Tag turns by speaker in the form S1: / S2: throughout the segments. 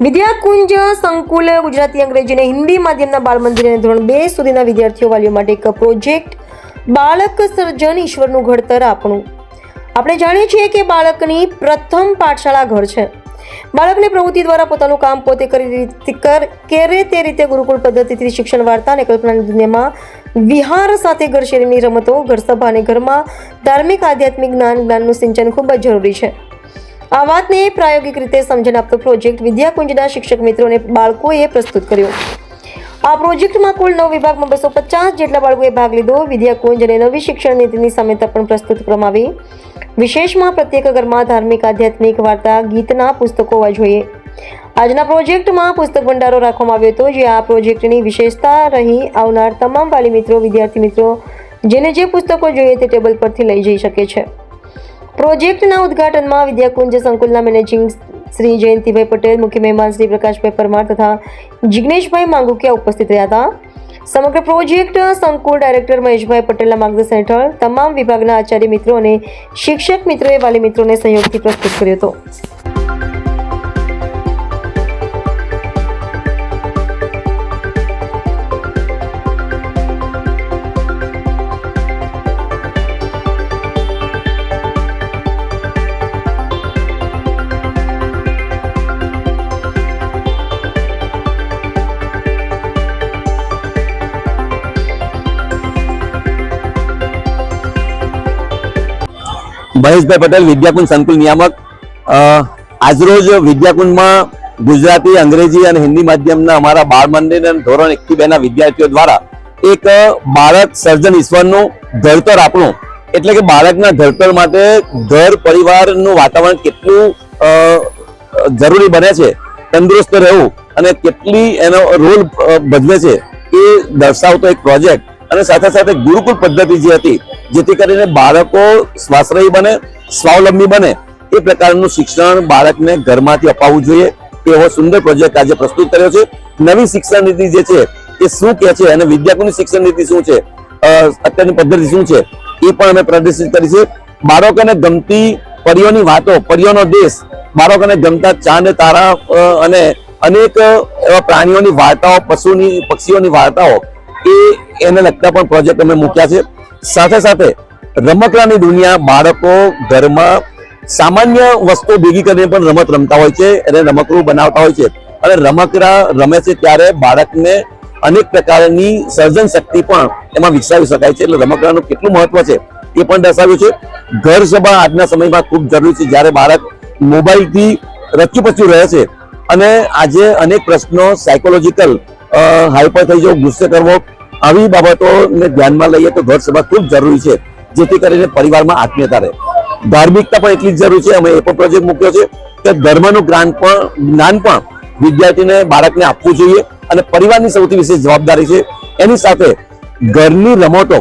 S1: વિદ્યાકુંજ સંકુલ ગુજરાતી અંગ્રેજી અને હિન્દી માધ્યમના બાળ મંદિર અને ધોરણ 2 સુધીના વિદ્યાર્થીઓ વાલીઓ માટે એક પ્રોજેક્ટ બાળક સર્જન ઈશ્વરનું ઘડતર આપણું. આપણે જાણીએ છીએ કે બાળકની પ્રથમ પાઠશાળા ઘર છે. બાળકને પ્રવૃત્તિ દ્વારા પોતાનું કામ પોતે કરે તે રીતે ગુરુકુળ પદ્ધતિથી શિક્ષણ વાર્તા અને કલ્પનાની દુનિયામાં વિહાર સાથે ઘર શેરીની રમતો, ઘર સભા અને ઘરમાં ધાર્મિક આધ્યાત્મિક જ્ઞાનનું સિંચન ખૂબ જ જરૂરી છે. આ વાતને પ્રાયોગિક રીતે સમજણ આપતો પ્રોજેક્ટ વિદ્યાકુંજના શિક્ષક મિત્રો અને બાળકોએ પ્રસ્તુત કર્યો. આ પ્રોજેક્ટમાં કુલ 9 વિભાગમાં 250 જેટલા બાળકોએ ભાગ લીધો. વિદ્યાકુંજ અને નવી શિક્ષણ નીતિની સામ્યતા પણ પ્રસ્તુત કરવામાં આવી. વિશેષમાં પ્રત્યેક ઘરમાં ધાર્મિક આધ્યાત્મિક વાર્તા ગીતના પુસ્તકો હોવા જોઈએ. આજના પ્રોજેક્ટમાં પુસ્તક ભંડારો રાખવામાં આવ્યો હતો, જે આ પ્રોજેક્ટની વિશેષતા રહી. આવનાર તમામ વાલી મિત્રો, વિદ્યાર્થી મિત્રો જેને જે પુસ્તકો જોઈએ તે ટેબલ પરથી લઈ જઈ શકે છે. પ્રોજેક્ટના ઉદ્ઘાટનમાં વિદ્યાકુંજ સંકુલના મેનેજિંગ શ્રી જયંતિભાઈ પટેલ, મુખ્ય મહેમાન શ્રી પ્રકાશભાઈ પરમાર તથા જિગ્નેશભાઈ માંગુકિયા ઉપસ્થિત રહ્યા હતા. સમગ્ર પ્રોજેક્ટ સંકુલ ડાયરેક્ટર મહેશભાઈ પટેલના માર્ગદર્શન હેઠળ તમામ વિભાગના આચાર્ય મિત્રો અને શિક્ષક મિત્રોએ વાલી મિત્રોને સહયોગથી પ્રસ્તુત કર્યો હતો.
S2: મહેશભાઈ પટેલ, વિદ્યાકુંજ સંકુલ નિયામક. આજરોજ વિદ્યાકુંજમાં ગુજરાતી, અંગ્રેજી અને હિન્દી માધ્યમના અમારા બાળ મંદિર અને ધોરણ 1 થી 2 ના વિદ્યાર્થીઓ દ્વારા એક બાળક સર્જન ઈશ્વરનું ઘડતર આપણું, એટલે કે બાળકના ઘડતર માટે ઘર પરિવારનું વાતાવરણ કેટલું જરૂરી બને છે, તંદુરસ્ત રહેવું અને કેટલી એનો રોલ ભજવે છે એ દર્શાવતો એક પ્રોજેક્ટ. અને સાથે સાથે ગુરુકુળ પદ્ધતિ જે હતી, જેથી કરીને બાળકો સ્વાશ્રયી બને, સ્વાવલંબી બને એ પ્રકારનું શિક્ષણ બાળકને ઘરમાંથી અપાવવું જોઈએ. એવો સુંદર પ્રોજેક્ટ આજે પ્રસ્તુત કર્યો છે. નવી શિક્ષણ નીતિ જે છે એ શું કહે છે અને વિદ્યાકુંજની શિક્ષણ નીતિ શું છે, અત્યારની પદ્ધતિ શું છે એ પણ અમે પ્રદર્શિત કરી છે. બાળકોને ગમતી પરીઓની વાતો, પરીઓનો દેશ, બાળકોને ગમતા ચાંદ, તારા અને અનેક એવા પ્રાણીઓની વાર્તાઓ, પક્ષીઓની વાર્તાઓ એને લગતા પણ પ્રોજેક્ટ અમે મૂક્યા છે. સાથે સાથે રમકડાની દુનિયા, બાળકો ઘરમાં સામાન્ય વસ્તુઓ ભેગી કરીને પણ રમત રમતા હોય છે અને રમકડું બનાવતા હોય છે. અને રમકડા રમે છે ત્યારે બાળકને અનેક પ્રકારની સર્જન શક્તિ પણ એમાં વિકસાવી શકાય છે. એટલે રમકડાનું કેટલું મહત્વ છે એ પણ દર્શાવ્યું છે. ઘર સભા આજના સમયમાં ખૂબ જરૂરી છે, જ્યારે બાળક મોબાઈલથી રચ્યું રહે છે અને આજે અનેક પ્રશ્નો સાયકોલોજીકલ હાઈપર થઈ જવું, ગુસ્સે કરવો, આવી બાબતોને ધ્યાનમાં લઈએ તો ઘર સભા ખૂબ જરૂરી છે, જેથી કરીને પરિવારમાં આત્મીયતા રહે. ધાર્મિકતા પણ એટલી જ જરૂરી છે. અમે એ પણ પ્રોજેક્ટ મૂક્યો છે કે ધર્મનું જ્ઞાન પણ વિદ્યાર્થીને, બાળકને આપવું જોઈએ અને પરિવારની સૌથી વિશેષ જવાબદારી છે. એની સાથે ઘરની રમતો,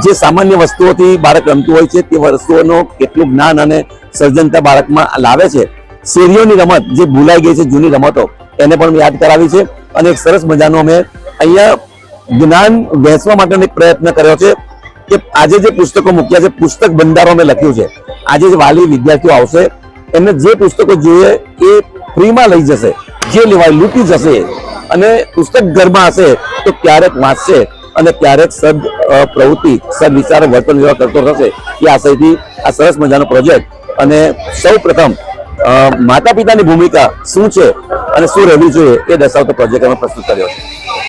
S2: જે સામાન્ય વસ્તુઓથી બાળક રમતું હોય છે, તે વસ્તુઓનું કેટલું જ્ઞાન અને સર્જનતા બાળકમાં લાવે છે. શેરીઓની રમત જે ભૂલાઈ ગઈ છે, જૂની રમતો, એને પણ યાદ કરાવી છે. અને એક સરસ મજાનો અમે અહીંયા જ્ઞાન વહેંચવા માટેનો એક પ્રયત્ન કર્યો છે કે આજે જે પુસ્તકો મૂક્યા છે, પુસ્તક ભંડારો અમે લખ્યું છે. આજે જે વાલી વિદ્યાર્થીઓ આવશે એમને જે પુસ્તકો જોઈએ એ ફ્રીમાં લઈ જશે, જે લેવાય લૂંટી જશે. અને પુસ્તક ઘરમાં હશે તો ક્યારેક વાંચશે અને ક્યારેક સદ પ્રવૃત્તિ, સદ વિચાર, વર્તન વ્યવહાર કરતો થશે. એ આશયથી આ સરસ મજાનો પ્રોજેક્ટ. અને સૌ પ્રથમ માતા પિતાની ભૂમિકા શું છે અને શું રહેવી જોઈએ એ દર્શાવતો પ્રોજેક્ટ અમે પ્રસ્તુત કર્યો છે.